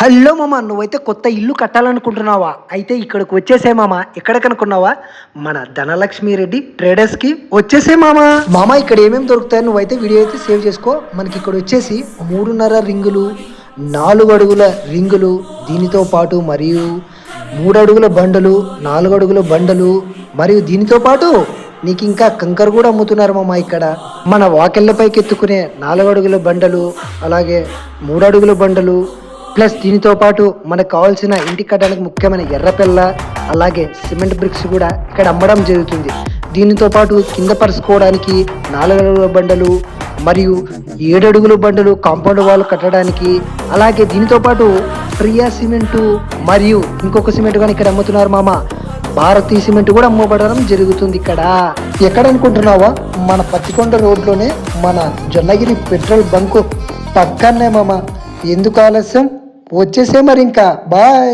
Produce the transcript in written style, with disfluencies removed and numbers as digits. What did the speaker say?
Hello మామ, నువ్వైతే కొత్త ఇల్లు కట్టాలనుకుంటున్నావా? అయితే ఇక్కడికి వచ్చేసే మామ. ఎక్కడికనుకున్నావా? మన ధనలక్ష్మి రెడ్డి ట్రేడర్స్కి వచ్చేసే మామ. మామ ఇక్కడ ఏమేమి దొరుకుతాయి నువ్వైతే వీడియో అయితే సేవ్ చేసుకో. మనకి ఇక్కడ వచ్చేసి 3.5 రింగులు, 4 అడుగుల రింగులు, దీనితో పాటు మరియు 3 అడుగుల బండలు, 4 అడుగుల బండలు, మరియు దీనితో పాటు నీకు ఇంకా కంకర కూడా అమ్ముతున్నారు మామ. ఇక్కడ మన వాకెళ్ళపైకి ఎత్తుకునే 4 అడుగుల బండలు, అలాగే 3 అడుగుల బండలు, ప్లస్ దీనితో పాటు మనకు కావాల్సిన ఇంటికి కట్టడానికి ముఖ్యమైన ఎర్రపెల్ల, అలాగే సిమెంట్ బ్రిక్స్ కూడా ఇక్కడ అమ్మడం జరుగుతుంది. దీనితో పాటు కింద పరుచుకోవడానికి 4 అడుగుల బండలు మరియు 7 అడుగుల బండలు కాంపౌండ్ వాల్ కట్టడానికి, అలాగే దీనితో పాటు ప్రియా సిమెంటు మరియు ఇంకొక సిమెంట్ కానీ ఇక్కడ అమ్ముతున్నారు మామ. భారతీ సిమెంట్ కూడా అమ్మబడడం జరుగుతుంది ఇక్కడ. ఎక్కడ అనుకుంటున్నావా? మన పత్తికొండ రోడ్లోనే మన జొన్నగిరి పెట్రోల్ బంకు పక్కనే మామ. ఎందుకు ఆలస్యం? వచ్చేసే మరి ఇంకా. బాయ్.